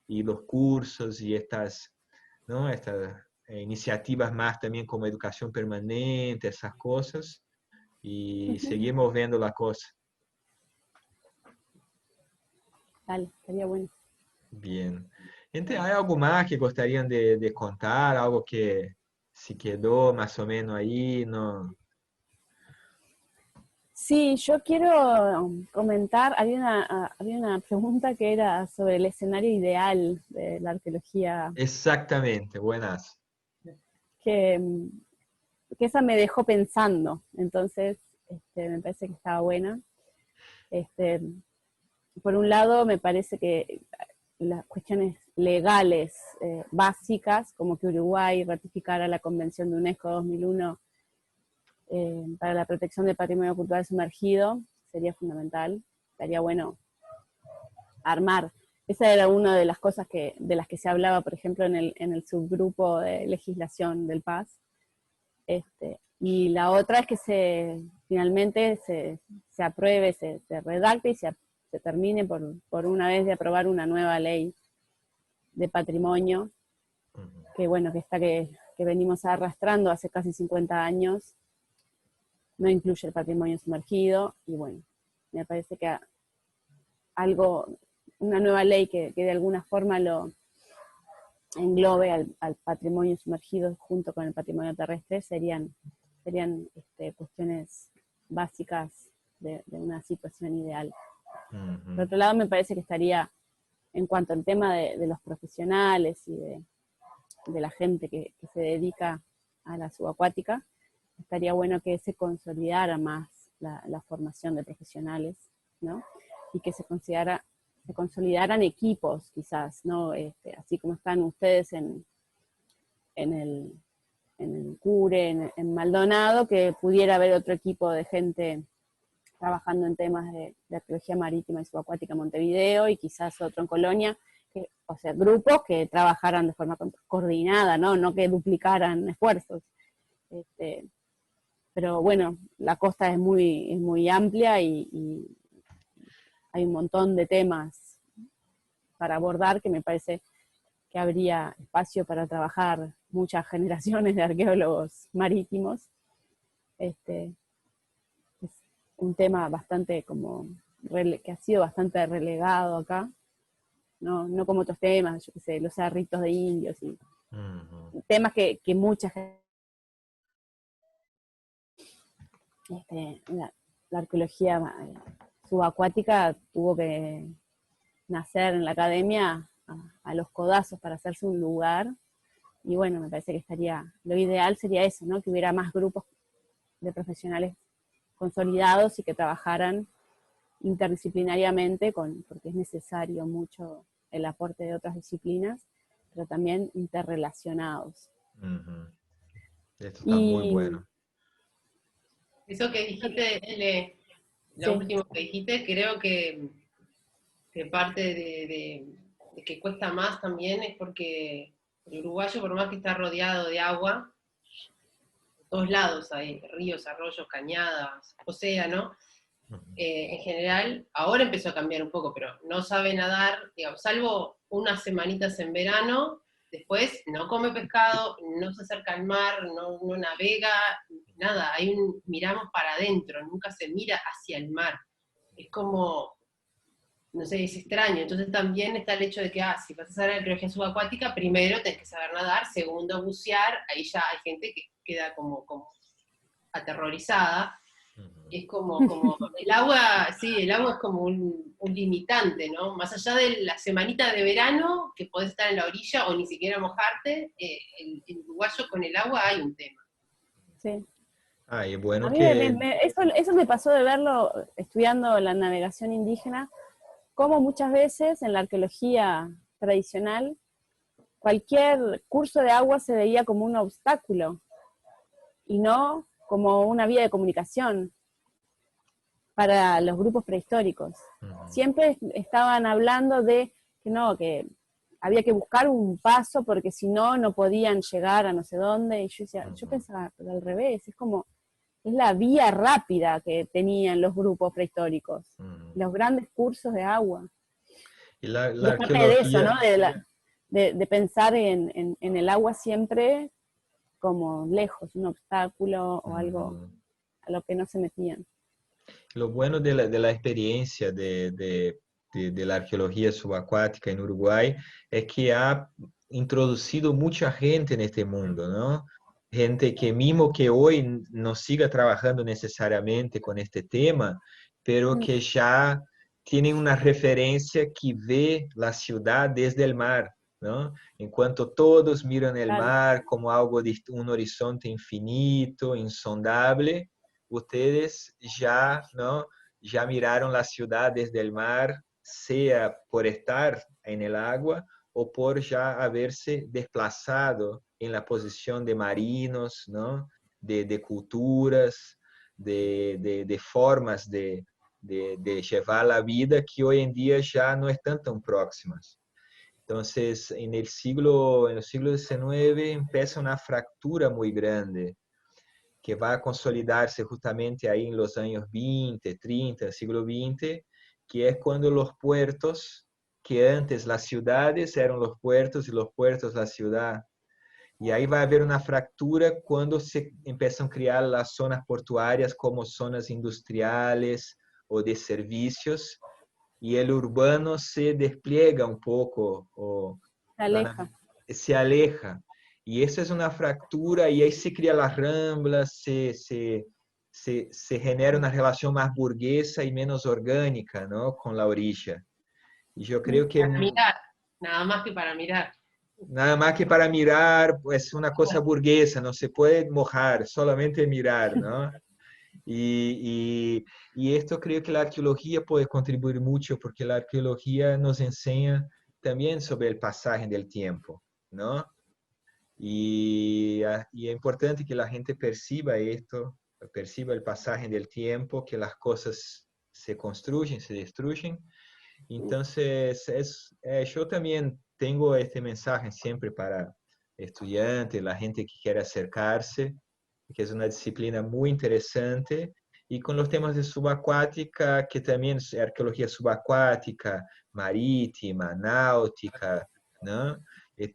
y los cursos y estas, ¿no? Estas iniciativas más también como educación permanente, esas cosas. Y seguimos viendo la cosa. Dale, estaría bueno. Bien. Gente, ¿hay algo más que gustarían de contar? Algo que se quedó más o menos ahí, ¿no? Sí, yo quiero comentar, había una pregunta que era sobre el escenario ideal de la arqueología, Exactamente, buenas. que, que esa me dejó pensando, entonces me parece que estaba buena. Este, por un lado, me parece que las cuestiones legales básicas, como que Uruguay ratificara la Convención de UNESCO 2001 para la protección del patrimonio cultural sumergido, sería fundamental. Estaría bueno armar esa era una de las cosas de las que se hablaba, por ejemplo, en el subgrupo de legislación del PAS. Y la otra es que finalmente se apruebe, se redacte y se termine por una vez de aprobar una nueva ley de patrimonio, que bueno, que venimos arrastrando hace casi 50 años, no incluye el patrimonio sumergido, y bueno, me parece que una nueva ley que de alguna forma lo englobe al patrimonio sumergido junto con el patrimonio terrestre serían cuestiones básicas de una situación ideal. Por otro lado, me parece que estaría, en cuanto al tema de los profesionales y de la gente que se dedica a la subacuática, estaría bueno que se consolidara más la formación de profesionales, ¿no? Y que se consolidaran equipos, quizás, ¿no? Así como están ustedes en el CURE, en Maldonado, que pudiera haber otro equipo de gente trabajando en temas de arqueología marítima y subacuática en Montevideo, y quizás otro en Colonia, o sea, grupos que trabajaran de forma coordinada, no que duplicaran esfuerzos. Pero bueno, la costa es muy amplia y hay un montón de temas para abordar que me parece que habría espacio para trabajar muchas generaciones de arqueólogos marítimos. Es un tema bastante que ha sido bastante relegado acá, no como otros temas, yo qué sé, los cerritos de indios y temas que mucha gente, la arqueología subacuática tuvo que nacer en la academia a los codazos para hacerse un lugar, y bueno, me parece que lo ideal sería eso, ¿no? Que hubiera más grupos de profesionales consolidados y que trabajaran interdisciplinariamente, porque es necesario mucho el aporte de otras disciplinas, pero también interrelacionados. Esto está muy bueno. Eso que dijiste, lo Sí. último que dijiste, creo que parte de que cuesta más también es porque el uruguayo, por más que está rodeado de agua, de todos lados hay ríos, arroyos, cañadas, océano, en general, ahora empezó a cambiar un poco, pero no sabe nadar, digamos, salvo unas semanitas en verano, después no come pescado, no se acerca al mar, no navega, nada, miramos para adentro, nunca se mira hacia el mar. Es como, no sé, es extraño. Entonces también está el hecho de que, si vas a hacer arqueología subacuática, primero tenés que saber nadar, segundo bucear, ahí ya hay gente que queda como aterrorizada. Es como el agua, sí, el agua es como un limitante, ¿no? Más allá de la semanita de verano, que podés estar en la orilla o ni siquiera mojarte, el uruguayo con el agua hay un tema. Sí. Y bueno A mí que... eso me pasó de verlo estudiando la navegación indígena, como muchas veces en la arqueología tradicional, cualquier curso de agua se veía como un obstáculo y no como una vía de comunicación para los grupos prehistóricos. Siempre estaban hablando de que había que buscar un paso porque si no, no podían llegar a no sé dónde. Y yo pensaba, pero al revés, es la vía rápida que tenían los grupos prehistóricos, los grandes cursos de agua. Y la Y es parte de eso, ¿no? arqueología... De pensar en el agua siempre como lejos, un obstáculo o algo a lo que no se metían. Lo bueno de la experiencia de la arqueología subacuática en Uruguay es que ha introducido mucha gente en este mundo, ¿no? Gente que mismo que hoy no siga trabajando necesariamente con este tema, pero que ya tienen una referencia que ve la ciudad desde el mar, ¿no? Enquanto todos miran el Claro. mar como algo de un horizonte infinito, insondable, ustedes ya, ¿no? Ya miraron la ciudad desde el mar, sea por estar en el agua o por ya haberse desplazado en la posición de marinos, ¿no? De culturas, de formas de de llevar la vida que hoy en día ya no están tan próximas. Entonces, en el siglo XIX empieza una fractura muy grande que va a consolidarse justamente ahí en los años 20, 30, siglo XX, que es cuando los puertos, que antes las ciudades eran los puertos y los puertos la ciudad. Y ahí va a haber una fractura cuando se empiezan a crear las zonas portuarias como zonas industriales o de servicios, y el urbano se despliega un poco, o Se aleja. se aleja. Y eso es una fractura, y ahí se crea las ramblas, se genera una relación más burguesa y menos orgánica, ¿no? Con la orilla. Y yo creo que Para mirar, nada más que para mirar. nada más que para mirar, pues una cosa burguesa, no se puede mojar, solamente mirar, ¿no? Y esto creo que la arqueología puede contribuir mucho, porque la arqueología nos enseña también sobre el pasaje del tiempo, ¿no? Y es importante que la gente perciba esto, perciba el pasaje del tiempo, que las cosas se construyen, se destruyen. Entonces, yo también tengo este mensaje siempre para estudiantes, la gente que quiere acercarse, que es una disciplina muy interesante, y con los temas de subacuática, que también es arqueología subacuática, marítima, náutica, ¿no?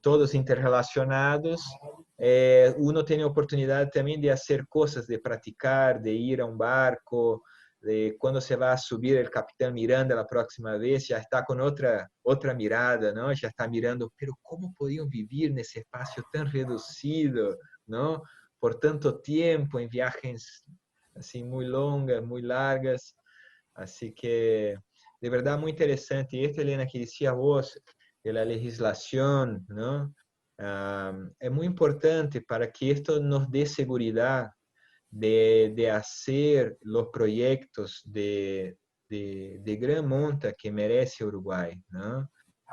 Todos interrelacionados. Uno tiene oportunidad también de hacer cosas, de practicar, de ir a un barco, de cuando se va a subir el capitán Miranda la próxima vez, ya está con otra mirada, ¿no? Ya está mirando, pero ¿cómo podían vivir en ese espacio tan reducido, ¿no? Por tanto tiempo, en viajes así muy longas, muy largas. Así que, de verdad, muy interesante. Y esto, Elena, que decía vos, de la legislación, ¿no? Es muy importante para que esto nos dé seguridad de hacer los proyectos de gran monta que merece Uruguay, ¿no?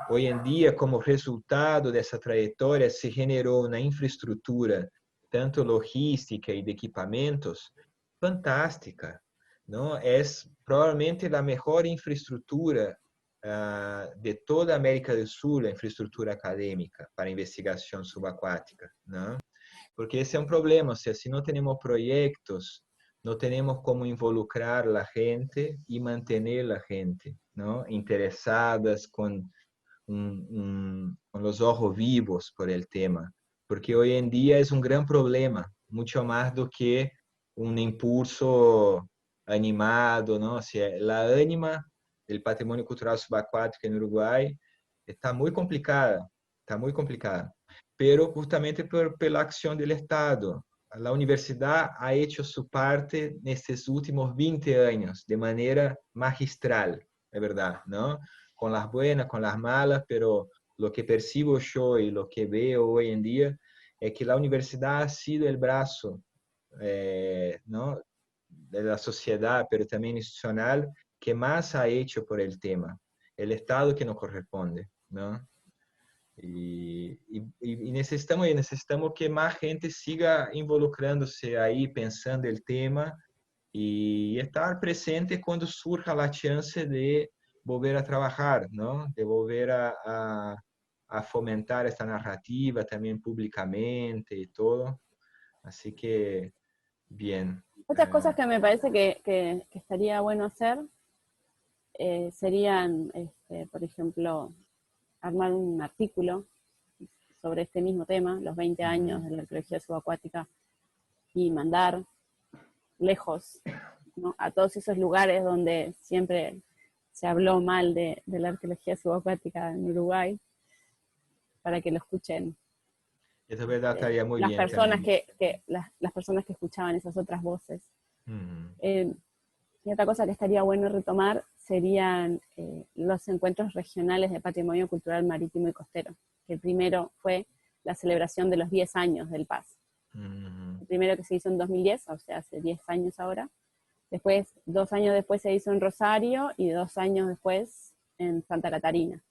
Hoy en día, como resultado de esa trayectoria, se generó una infraestructura, tanto logística y de equipamientos, fantástica, ¿no? Es probablemente la mejor infraestructura de toda América del Sur, la infraestructura académica para investigación subacuática, ¿no? Porque ese es un problema, o sea, si no tenemos proyectos, no tenemos cómo involucrar a la gente y mantener a la gente, ¿no? Interesadas con los ojos vivos por el tema. Porque hoy en día es un gran problema, mucho más do que un impulso animado, ¿no? O sea, la ánima del patrimonio cultural subacuático en Uruguay está muy complicada, está muy complicada. Pero justamente por la acción del Estado. La universidad ha hecho su parte en estos últimos 20 años de manera magistral, es verdad, ¿no? Con las buenas, con las malas, pero lo que percibo yo y lo que veo hoy en día es que la universidad ha sido el brazo, ¿no? De la sociedad, pero también institucional, que más ha hecho por el tema. El Estado que nos corresponde, ¿no? Y necesitamos que más gente siga involucrándose ahí, pensando el tema y estar presente cuando surja la chance de volver a trabajar, ¿no? De volver a fomentar esta narrativa también públicamente y todo. Así que, bien. Otras cosas que me parece que estaría bueno hacer serían, por ejemplo, armar un artículo sobre este mismo tema, los 20 años de la arqueología subacuática, y mandar lejos, ¿no? A todos esos lugares donde siempre se habló mal de la arqueología subacuática en Uruguay, para que lo escuchen Esa verdad estaría muy las bien personas también. las personas que escuchaban esas otras voces. Ujú. Y otra cosa que estaría bueno retomar serían los encuentros regionales de patrimonio cultural marítimo y costero. El primero fue la celebración de los 10 años del Paz. Ujú. El primero que se hizo en 2010, o sea, hace 10 años ahora. Después, 2 años después se hizo en Rosario y 2 años después en Santa Catarina.